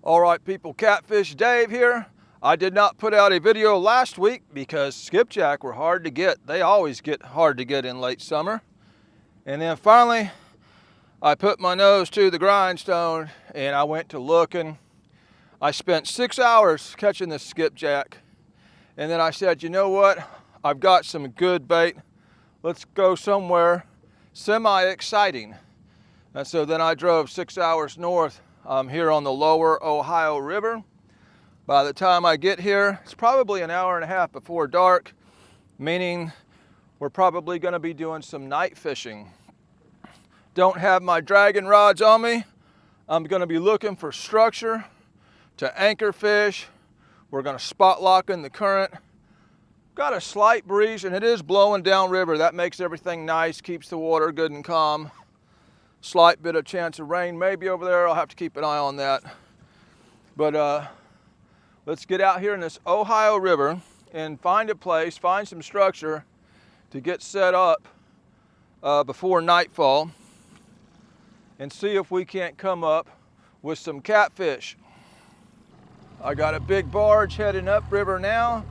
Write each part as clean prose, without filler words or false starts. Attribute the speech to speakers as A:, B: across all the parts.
A: All right, people, Catfish Dave here. I did not put out a video last week because skipjack were hard to get. They always get hard to get in late summer. And then finally, I put my nose to the grindstone and I went to looking. I spent 6 hours catching this skipjack. And then I said, you know what? I've got some good bait. Let's go somewhere semi-exciting. And so then I drove 6 hours north. I'm here on the lower Ohio River. By the time I get here, it's probably an hour and a half before dark, meaning we're probably going to be doing some night fishing. Don't have my dragon rods on me. I'm going to be looking for structure to anchor fish. We're going to spot lock in the current. Got a slight breeze and it is blowing downriver. That makes everything nice, keeps the water good and calm. Slight bit of chance of rain maybe over there. I'll have to keep an eye on that. But let's get out here in this Ohio River and find a place, find some structure to get set up before nightfall and see if we can't come up with some catfish. I got a big barge heading upriver now.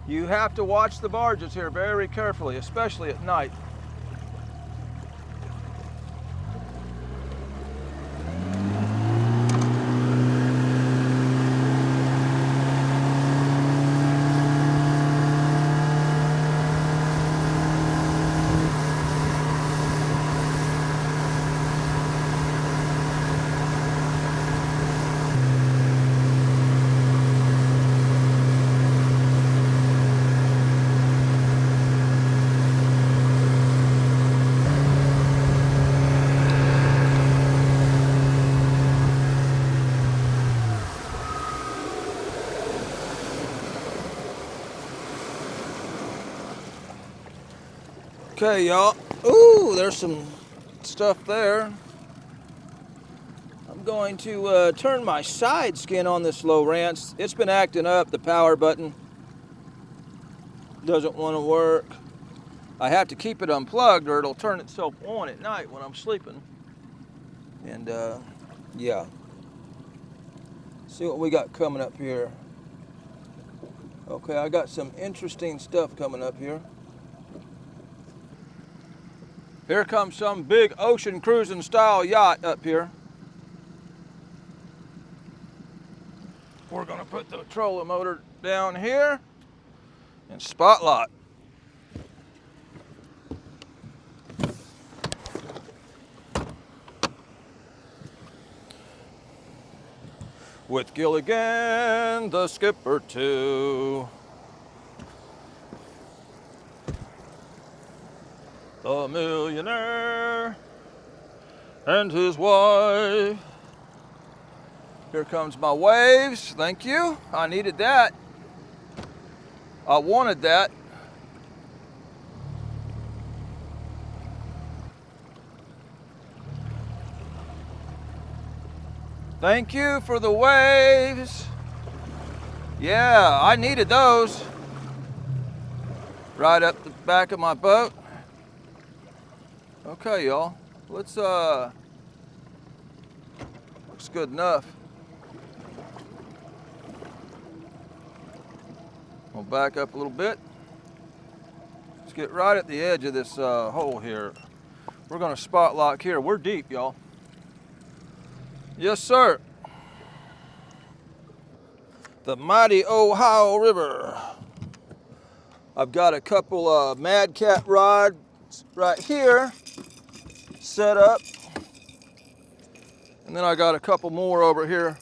A: You have to watch the barges here very carefully, especially at night. Okay, y'all. Ooh, there's some stuff there. I'm going to turn my side skin on this low ranch. It's been acting up. The power button doesn't want to work. I have to keep it unplugged or it'll turn itself on at night when I'm sleeping. And yeah. See what we got coming up here. Okay, I got some interesting stuff coming up here. Here comes some big ocean cruising style yacht up here. We're gonna put the trolling motor down here and spot lock. With Gilligan, the skipper too. The millionaire and his wife. Here comes my waves. Thank you. I needed that. I wanted that. Thank you for the waves. Yeah, I needed those. Right up the back of my boat. Okay, y'all, let's, looks good enough. We'll back up a little bit. Let's get right at the edge of this hole here. We're gonna spot lock here. We're deep, y'all. Yes, sir. The mighty Ohio River. I've got a couple of Mad Cat rods right here set up, and then I got a couple more over here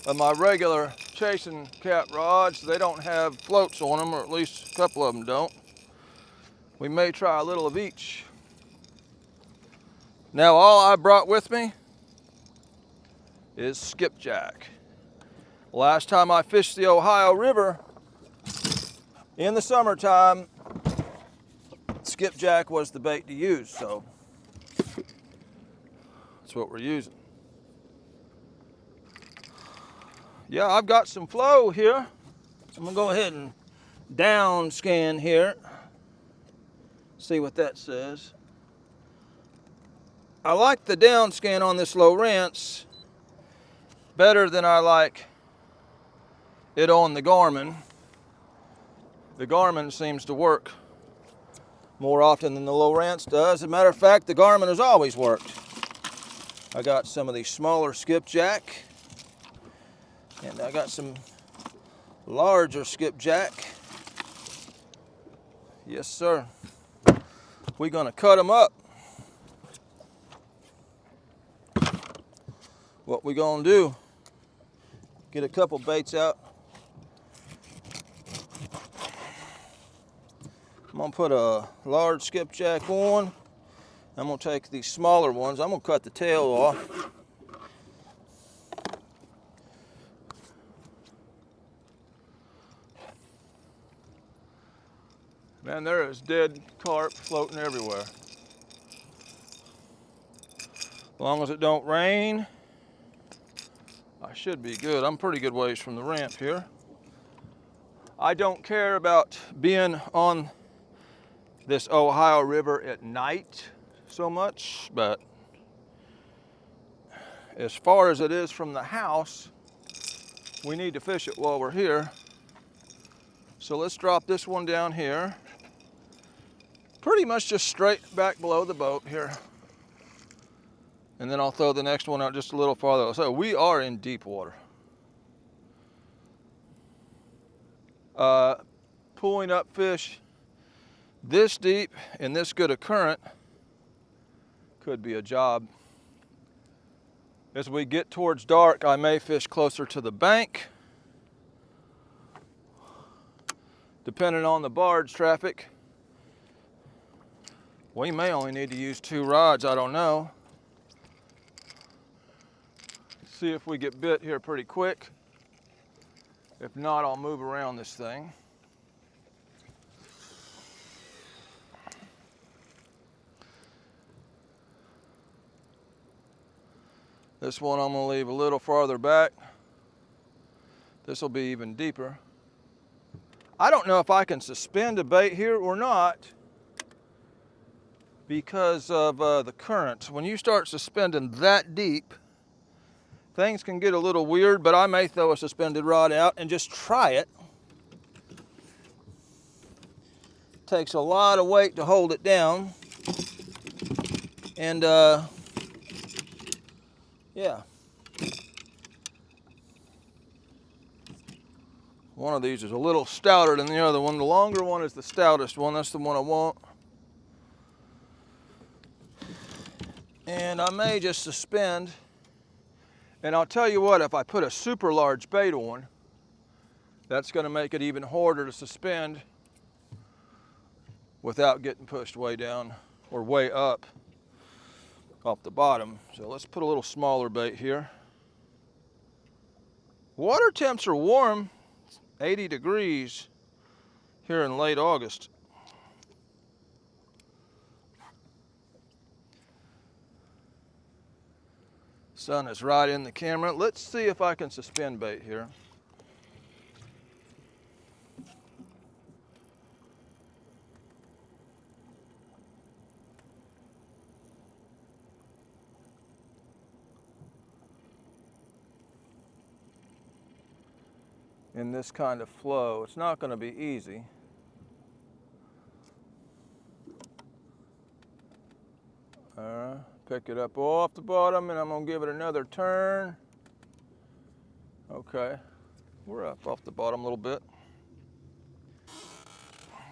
A: of my regular chasing cat rods. They don't have floats on them, or at least a couple of them don't. We may try a little of each. Now all I brought with me is skipjack. Last time I fished the Ohio River in the summertime, skipjack was the bait to use, so that's what we're using. Yeah, I've got some flow here. I'm gonna go ahead and down scan here. See what that says. I like the down scan on this low rents. better than I like it on the Garmin. The Garmin seems to work more often than the Lowrance does. As a matter of fact, the Garmin has always worked. I got some of these smaller skipjack, and I got some larger skipjack. Yes, sir. We're gonna cut them up. What we gonna do, get a couple baits out. I'm gonna put a large skipjack on. I'm gonna take these smaller ones. I'm gonna cut the tail off. Man, there is dead carp floating everywhere. As long as it don't rain, I should be good. I'm pretty good ways from the ramp here. I don't care about being on this Ohio River at night so much, but as far as it is from the house, we need to fish it while we're here. So let's drop this one down here. Pretty much just straight back below the boat here. And then I'll throw the next one out just a little farther. So we are in deep water. Pulling up fish this deep in this good a current could be a job. As we get towards dark, I may fish closer to the bank, depending on the barge traffic. We may only need to use 2 rods, I don't know. See if we get bit here pretty quick. If not, I'll move around this thing. This one I'm gonna leave a little farther back. This will be even deeper. I don't know if I can suspend a bait here or not because of the current. When you start suspending that deep, things can get a little weird, but I may throw a suspended rod out and just try it. Takes a lot of weight to hold it down. And yeah. One of these is a little stouter than the other one. The longer one is the stoutest one. That's the one I want. And I may just suspend. And I'll tell you what, if I put a super large bait on, that's going to make it even harder to suspend without getting pushed way down or way up off the bottom. So let's put a little smaller bait here. Water temps are warm, 80 degrees here in late August. Sun is right in the camera. Let's see if I can suspend bait here. In this kind of flow, it's not going to be easy. Pick it up off the bottom and I'm going to give it another turn. Okay, we're up off the bottom a little bit.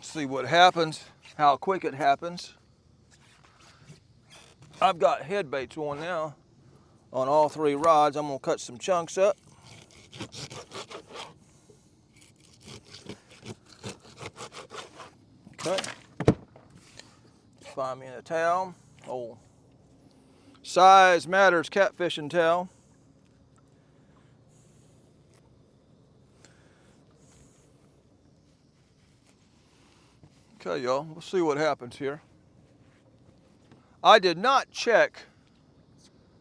A: See what happens, how quick it happens. I've got head baits on now on all 3 rods. I'm going to cut some chunks up. Okay, find me a towel. Oh, size matters, catfishing towel. Okay, y'all, we'll see what happens here. I did not check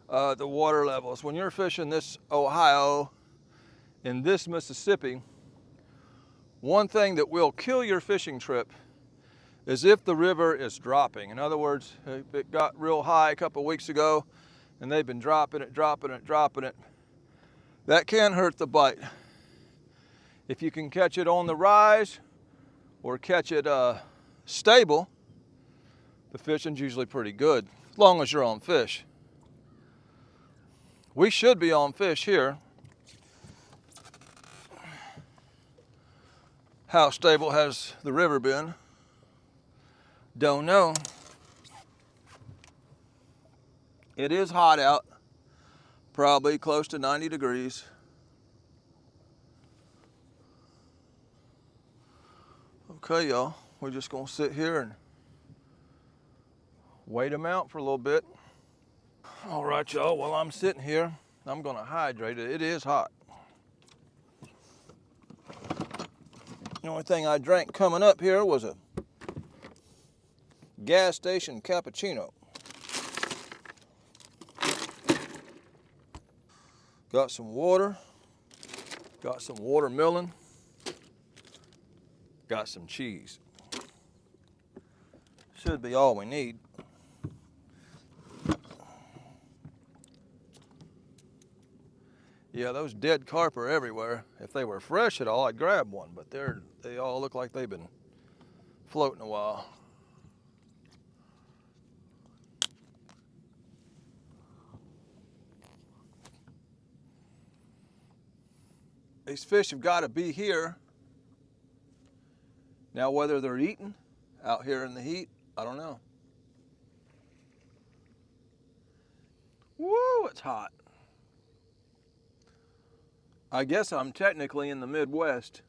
A: the water levels. When you're fishing this Ohio and this Mississippi, one thing that will kill your fishing trip is if the river is dropping. In other words, if it got real high a couple weeks ago and they've been dropping it, That can hurt the bite. If you can catch it on the rise or catch it stable, the fishing's usually pretty good, as long as you're on fish. We should be on fish here. How stable has the river been? Don't know. It is hot out, probably close to 90 degrees. Okay, y'all, we're just gonna sit here and wait them out for a little bit. All right, y'all, while I'm sitting here, I'm gonna hydrate it. It is hot. The only thing I drank coming up here was a gas station cappuccino. Got some water, got some watermelon, got some cheese. Should be all we need. Yeah, those dead carp are everywhere. If they were fresh at all, I'd grab one, but they all look like they've been floating a while. These fish have got to be here. Now, whether they're eating out here in the heat, I don't know. Woo, it's hot. I guess I'm technically in the Midwest,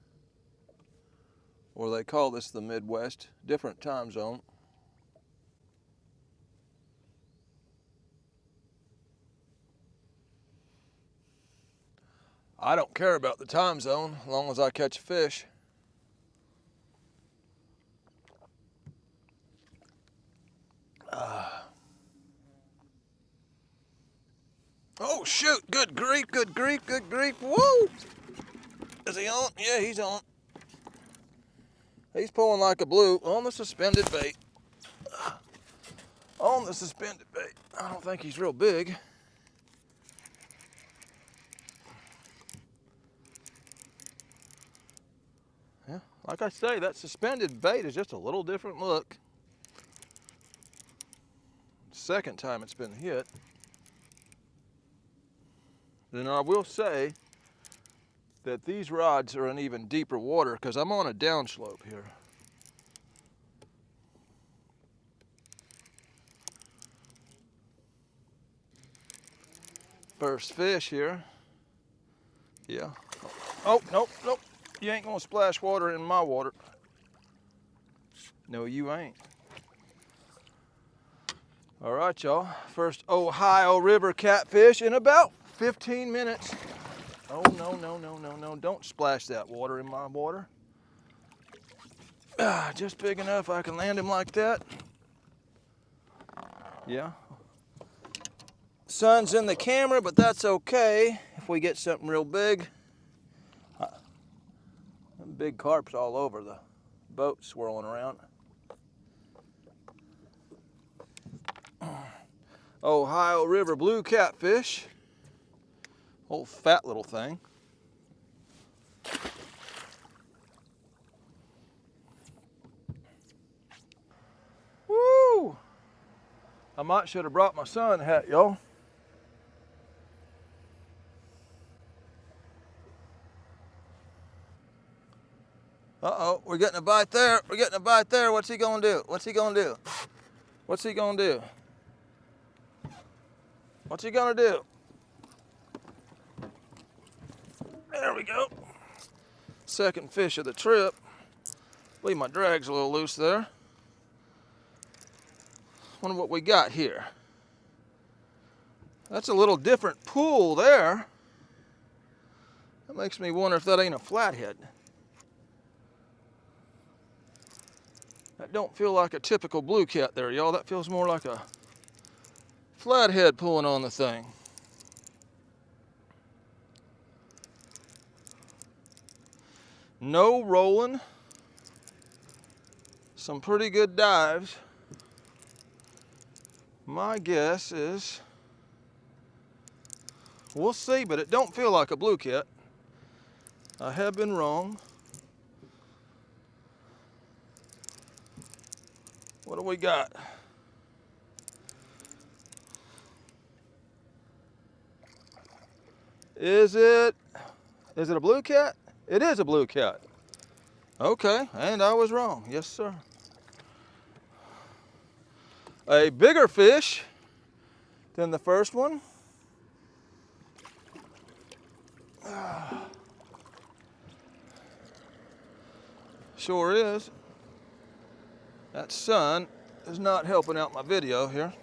A: or they call this the Midwest, different time zone. I don't care about the time zone as long as I catch a fish. Oh shoot, good grief, good grief, good grief, woo! Is he on? Yeah, he's on. He's pulling like a blue on the suspended bait. On the suspended bait. I don't think he's real big. Yeah, like I say, that suspended bait is just a little different look. Second time it's been hit. Then I will say that these rods are in even deeper water because I'm on a downslope here. First fish here. Yeah. Oh, nope, nope. You ain't gonna splash water in my water. No, you ain't. All right, y'all. First Ohio River catfish in about 15 minutes. Oh, no, no, no, no, no. Don't splash that water in my water. Just big enough I can land him like that. Yeah. Sun's in the camera, but that's okay if we get something real big. Big carp's all over the boat swirling around. Ohio River blue catfish. Old fat little thing. Woo! I might should have brought my sun hat, y'all. Uh-oh, we're getting a bite there. We're getting a bite there. What's he gonna do? What's he gonna do? What's he gonna do? What's he gonna do? There we go. Second fish of the trip. Believe my drag's a little loose there. Wonder what we got here. That's a little different pool there. That makes me wonder if that ain't a flathead. That don't feel like a typical blue cat there, y'all. That feels more like a flathead pulling on the thing. No rolling. Some pretty good dives. My guess is We'll see, but it don't feel like a blue cat. I have been wrong. What do we got? Is it a blue cat? It is a blue cat. Okay, and I was wrong. Yes, sir. A bigger fish than the first one. Sure is. That sun is not helping out my video here.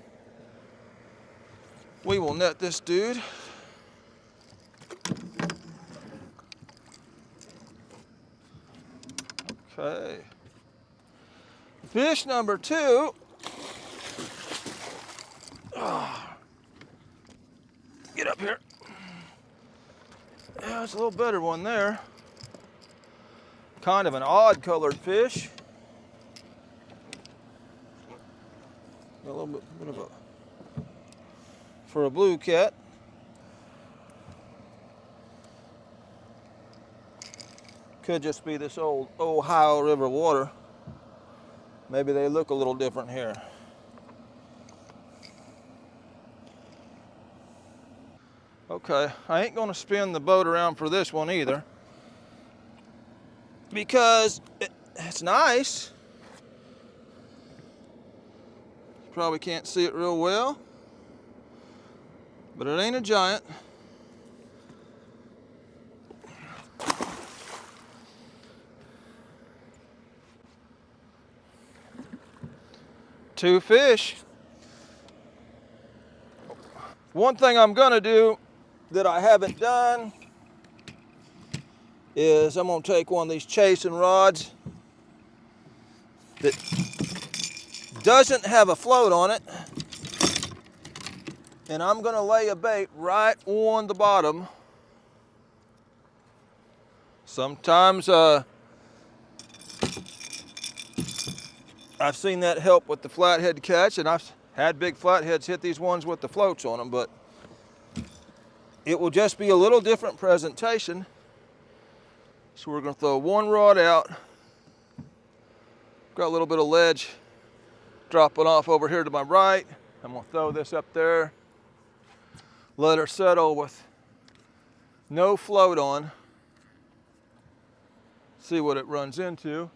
A: We will net this dude. Okay. Fish number 2. Get up here. Yeah, it's a little better one there. Kind of an odd colored fish. A little bit of a, for a blue cat. Could just be this old Ohio River water. Maybe they look a little different here. Okay, I ain't gonna spin the boat around for this one either, because it's nice. You probably can't see it real well, but it ain't a giant. Two fish. One thing I'm gonna do that I haven't done is I'm gonna take one of these chasing rods that doesn't have a float on it, and I'm gonna lay a bait right on the bottom. Sometimes I've seen that help with the flathead catch, and I've had big flatheads hit these ones with the floats on them, but it will just be a little different presentation. So we're gonna throw one rod out. Got a little bit of ledge dropping off over here to my right. I'm gonna throw this up there. Let her settle with no float on. See what it runs into.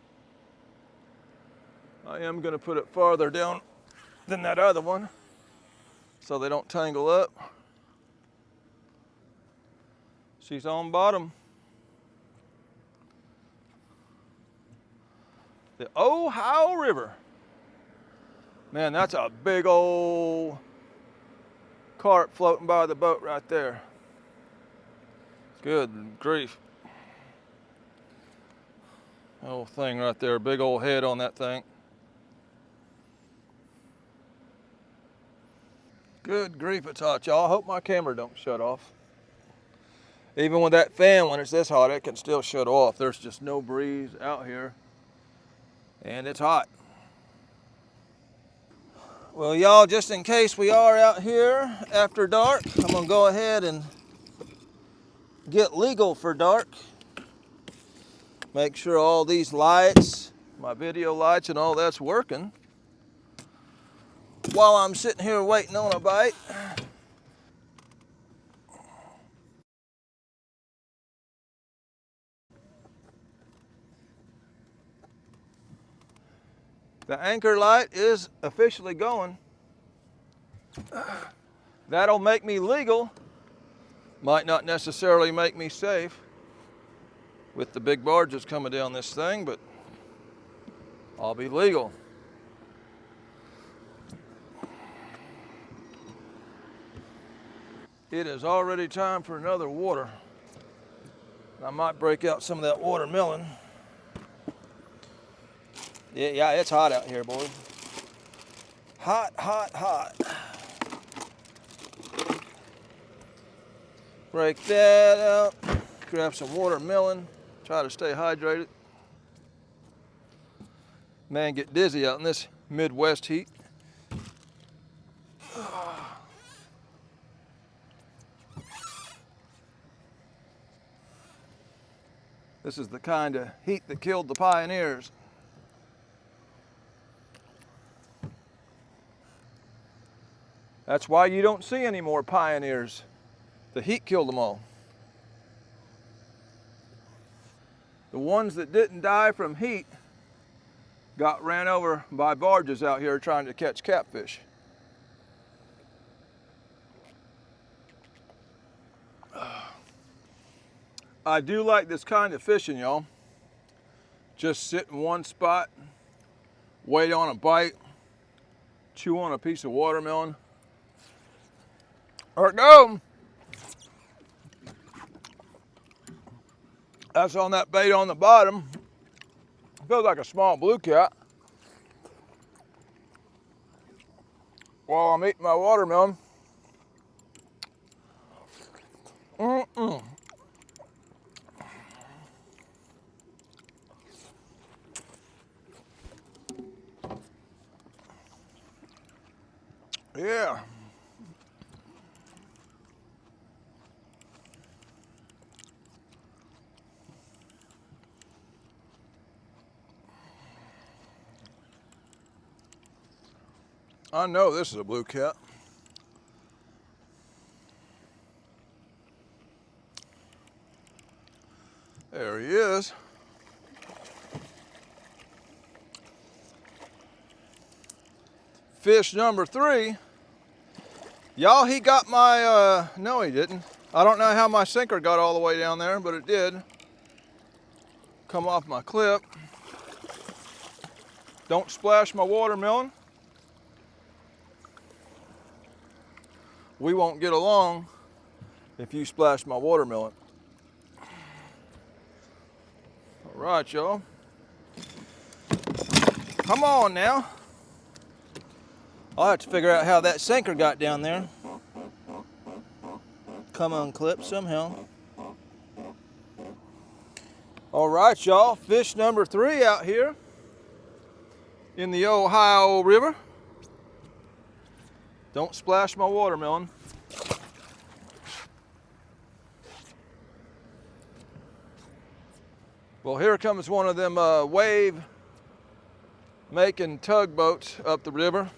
A: I am gonna put it farther down than that other one so they don't tangle up. She's on bottom. The Ohio River. Man, that's a big old carp floating by the boat right there. Good grief. Whole thing right there, big old head on that thing. Good grief, it's hot, y'all. I hope my camera don't shut off. Even with that fan, when it's this hot, it can still shut off. There's just no breeze out here, and it's hot. Well, y'all, just in case we are out here after dark, I'm gonna go ahead and get legal for dark. Make sure all these lights, my video lights and all that's working while I'm sitting here waiting on a bite. The anchor light is officially going. That'll make me legal. Might not necessarily make me safe with the big barges coming down this thing, but I'll be legal. It is already time for another water. I might break out some of that watermelon. Yeah, it's hot out here, boy. Hot, hot, hot. Break that out. Grab some watermelon. Try to stay hydrated. Man, get dizzy out in this Midwest heat. This is the kind of heat that killed the pioneers. That's why you don't see any more pioneers. The heat killed them all. The ones that didn't die from heat got ran over by barges out here trying to catch catfish. I do like this kind of fishing, y'all. Just sit in one spot, wait on a bite, chew on a piece of watermelon. There it goes. That's on that bait on the bottom. Feels like a small blue cat. While I'm eating my watermelon. Yeah. I know this is a blue cat. There he is. Fish number 3. Y'all, he got my, no he didn't. I don't know how my sinker got all the way down there, but it did. Come off my clip. Don't splash my watermelon. We won't get along if you splash my watermelon. All right, y'all. Come on now. I'll have to figure out how that sinker got down there. Come unclip somehow. All right, y'all. Fish number 3 out here in the Ohio River. Don't splash my watermelon. Well, here comes one of them wave making tugboats up the river.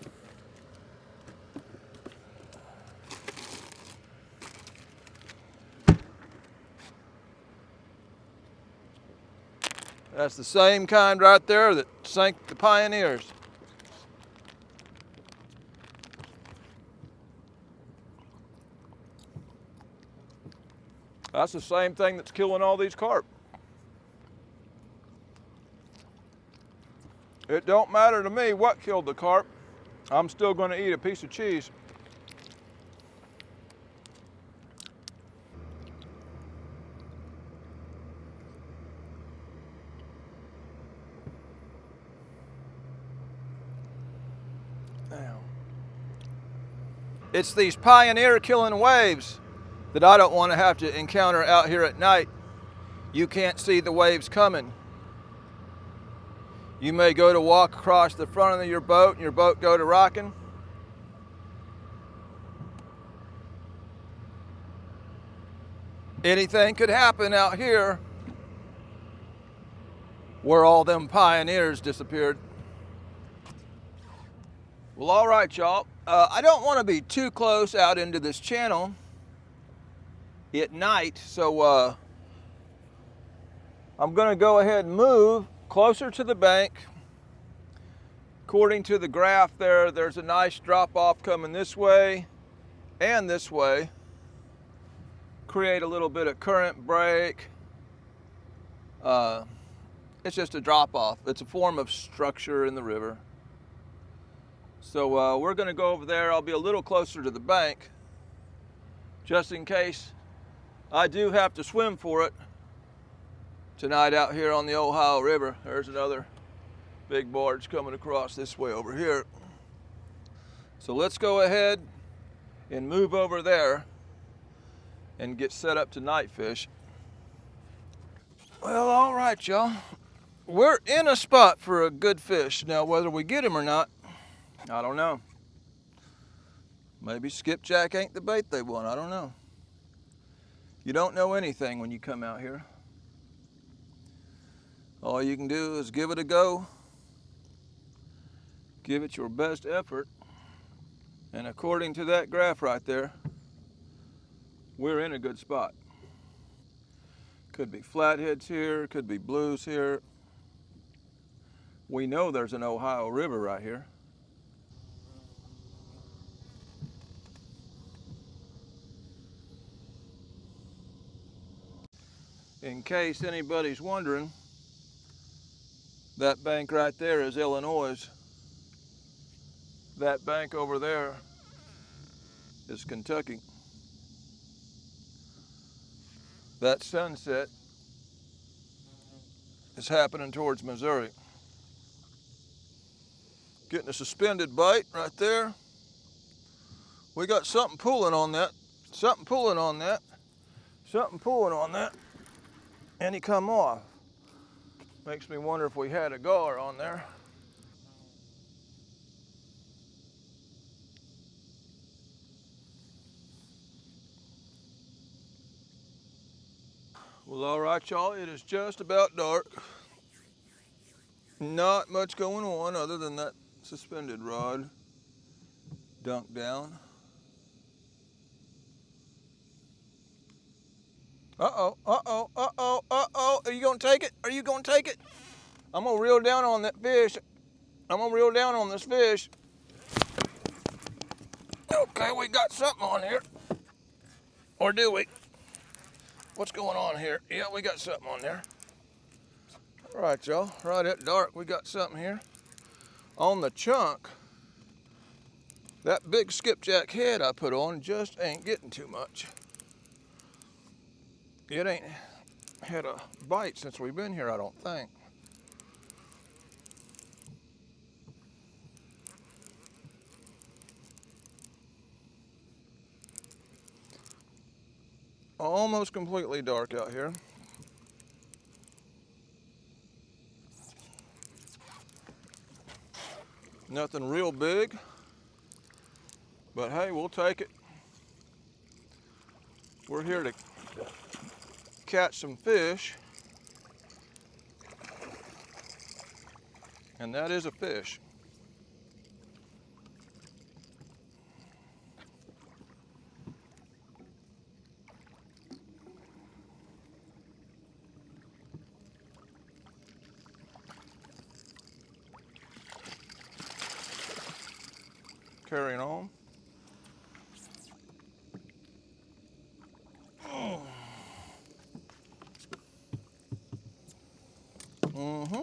A: That's the same kind right there that sank the pioneers. That's the same thing that's killing all these carp. It don't matter to me what killed the carp. I'm still going to eat a piece of cheese. Now, it's these pioneer killing waves that I don't want to have to encounter out here at night. You can't see the waves coming. You may go to walk across the front of your boat and your boat go to rocking. Anything could happen out here where all them pioneers disappeared. Well, all right, y'all. I don't want to be too close out into this channel at night, so I'm going to go ahead and move closer to the bank. According to the graph there, there's a nice drop off coming this way and this way. Create a little bit of current break. It's just a drop off. It's a form of structure in the river. So we're going to go over there. I'll be a little closer to the bank just in case I do have to swim for it tonight out here on the Ohio River. There's another big barge coming across this way over here. So let's go ahead and move over there and get set up to night fish. Well, all right, y'all. We're in a spot for a good fish. Now, whether we get him or not, I don't know. Maybe skipjack ain't the bait they want. I don't know. You don't know anything when you come out here. All you can do is give it a go. Give it your best effort. And according to that graph right there, we're in a good spot. Could be flatheads here, could be blues here. We know there's an Ohio River right here. In case anybody's wondering, that bank right there is Illinois. That bank over there is Kentucky. That sunset is happening towards Missouri. Getting a suspended bite right there. We got something pulling on that. Something pulling on that. Something pulling on that. And he come off. Makes me wonder if we had a gar on there. Well, all right, y'all, it is just about dark. Not much going on other than that suspended rod dunked down. Uh-oh, uh-oh, uh-oh, uh-oh. Are you gonna take it? Are you gonna take it? I'm gonna reel down on that fish. I'm gonna reel down on this fish. Okay, we got something on here. Or do we? What's going on here? Yeah, we got something on there. All right, y'all, right at dark, we got something here. On the chunk, that big skipjack head I put on just ain't getting too much. It ain't had a bite since we've been here, I don't think. Almost completely dark out here. Nothing real big, but hey, we'll take it. We're here to catch some fish, and that is a fish. Carrying on. Mm-hmm.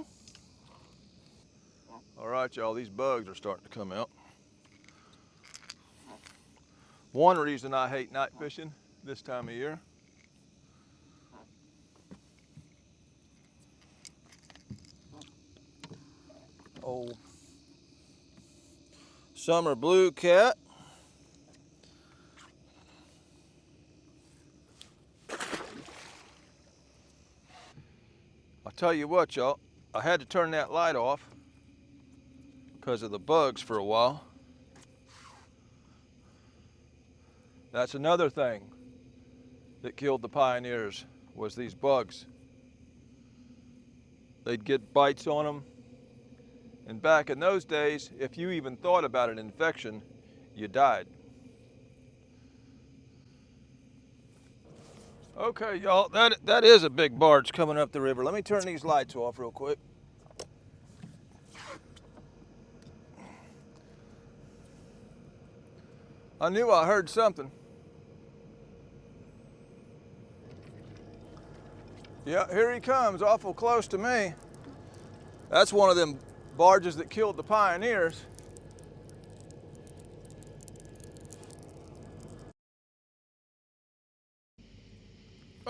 A: All right, y'all, these bugs are starting to come out. One reason I hate night fishing this time of year. Old summer blue cat. I'll tell you what, y'all, I had to turn that light off because of the bugs for a while. That's another thing that killed the pioneers, was these bugs. They'd get bites on them, and back in those days, if you even thought about an infection, you died. Okay, y'all, that is a big barge coming up the river. Let me turn these lights off real quick. I knew I heard something. Yeah, here he comes, awful close to me. That's one of them barges that killed the pioneers.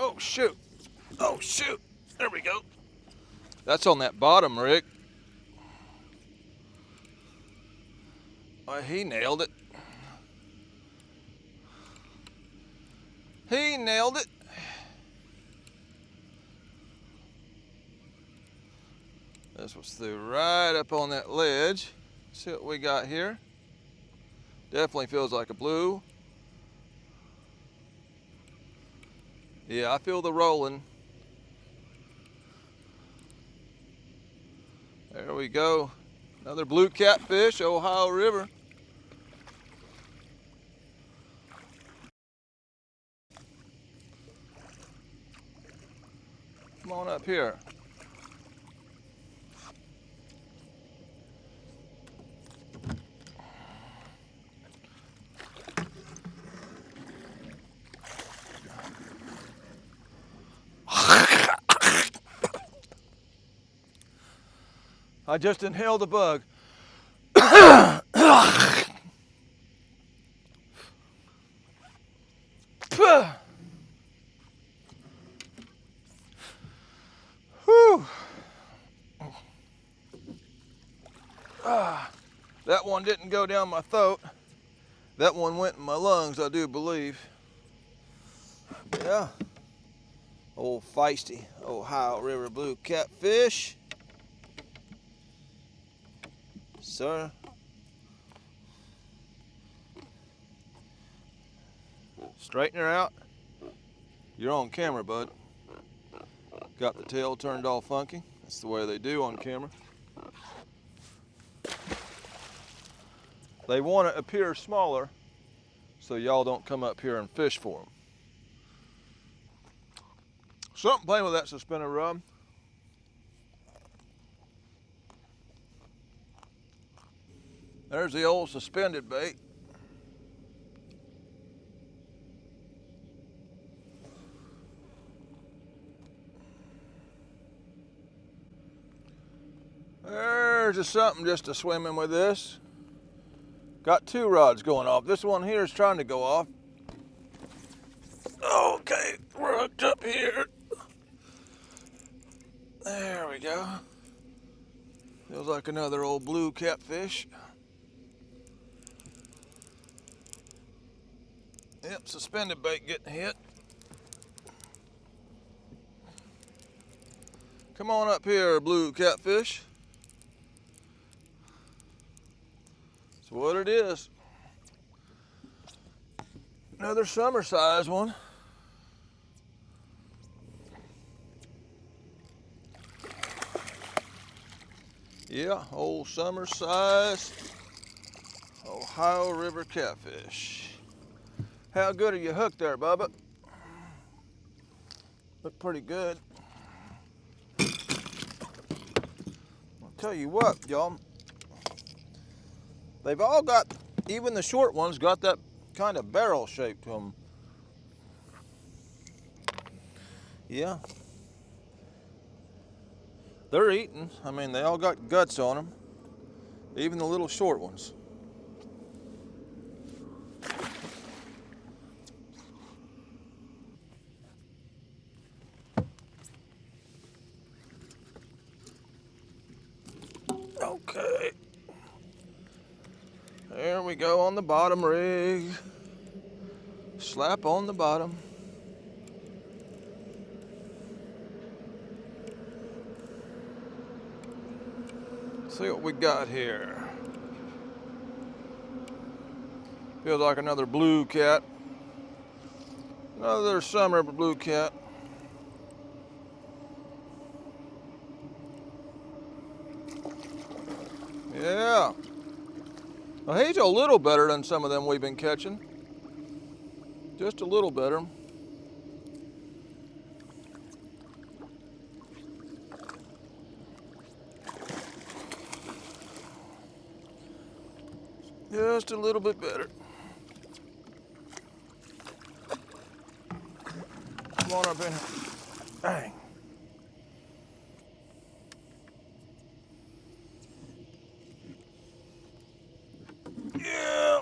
A: Oh, shoot. Oh, shoot. There we go. That's on that bottom, Rick. Oh, he nailed it. He nailed it. This was through right up on that ledge. See what we got here. Definitely feels like a blue. Yeah, I feel the rolling. There we go. Another blue catfish, Ohio River. Come on up here. I just inhaled a bug. Whew. That one didn't go down my throat. That one went in my lungs, I do believe. Yeah. Old feisty Ohio River blue catfish. Sir. Straighten her out. You're on camera, bud. Got the tail turned all funky. That's the way they do on camera. They want to appear smaller so y'all don't come up here and fish for them. Something playing with that suspended rod. There's the old suspended bait. There's just something just to swim in with this. Got two rods going off. This one here is trying to go off. Okay, we're hooked up here. There we go. Feels like another old blue catfish. Yep, suspended bait getting hit. Come on up here, blue catfish. That's what it is. Another summer size one. Yeah, old summer size Ohio River catfish. How good are you hooked there, Bubba? Look pretty good. I'll tell you what, y'all. They've all got, even the short ones, got that kind of barrel shape to them. Yeah. They're eating. I mean, they all got guts on them. Even the little short ones. Okay. There we go on the bottom rig. Slap on the bottom. See what we got here. Feels like another blue cat. Another summer blue cat. Yeah. Well, he's a little better than some of them we've been catching. Just a little better. Just a little bit better. Come on up in here. Bang. Yeah.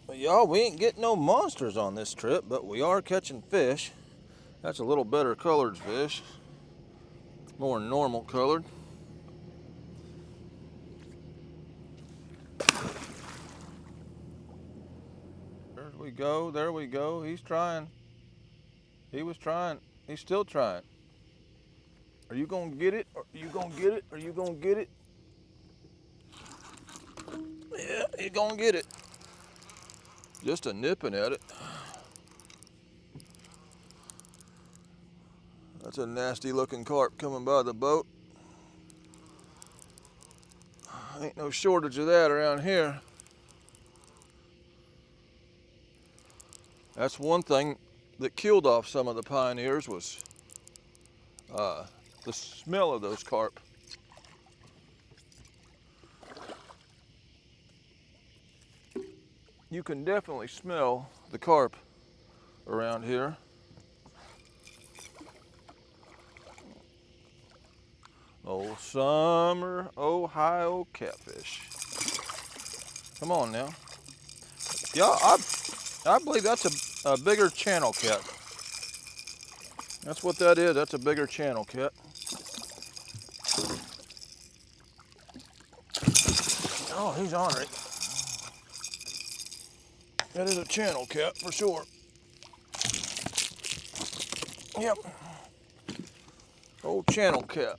A: Well, y'all, we ain't getting no monsters on this trip, but we are catching fish. That's a little better colored fish. More normal colored. There we go, there we go. He's trying. He was trying. He's still trying. Are you gonna get it? Are you gonna get it? Are you gonna get it? Yeah, he's gonna get it. Just a nipping at it. That's a nasty looking carp coming by the boat. Ain't no shortage of that around here. That's one thing that killed off some of the pioneers was the smell of those carp. You can definitely smell the carp around here. Old summer Ohio catfish. Come on now. Yeah, I believe that's a bigger channel cat. That's what that is. That's a bigger channel cat. Oh, he's ornery. That is a channel cat for sure. Yep. Old channel cat.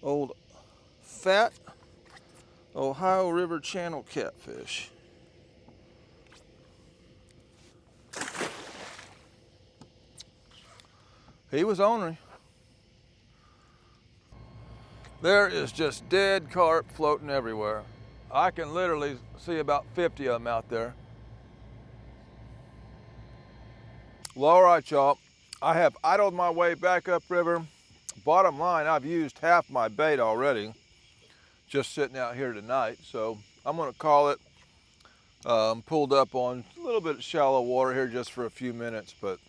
A: Old fat Ohio River channel catfish. He was ornery. There is just dead carp floating everywhere. I can literally see about 50 of them out there. Well, all right, y'all. I have idled my way back upriver. Bottom line, I've used half my bait already, just sitting out here tonight. So I'm gonna call it. Pulled up on a little bit of shallow water here just for a few minutes, but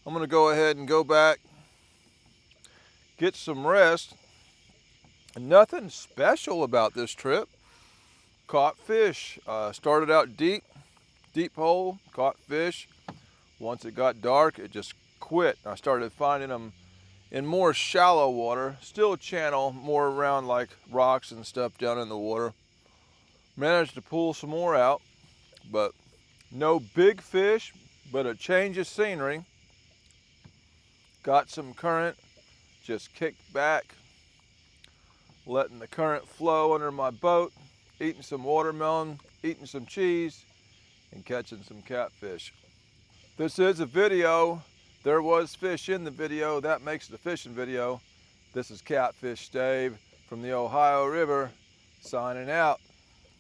A: I'm gonna go ahead and go back, get some rest. Nothing special about this trip. Caught fish. Started out deep hole, caught fish. Once it got dark, it just quit. I started finding them in more shallow water, still channel, more around like rocks and stuff down in the water. Managed to pull some more out, but no big fish, but a change of scenery. Got some current, just kicked back, letting the current flow under my boat, eating some watermelon, eating some cheese, and catching some catfish. This is a video. There was fish in the video. That makes it a fishing video. This is Catfish Dave from the Ohio River, signing out.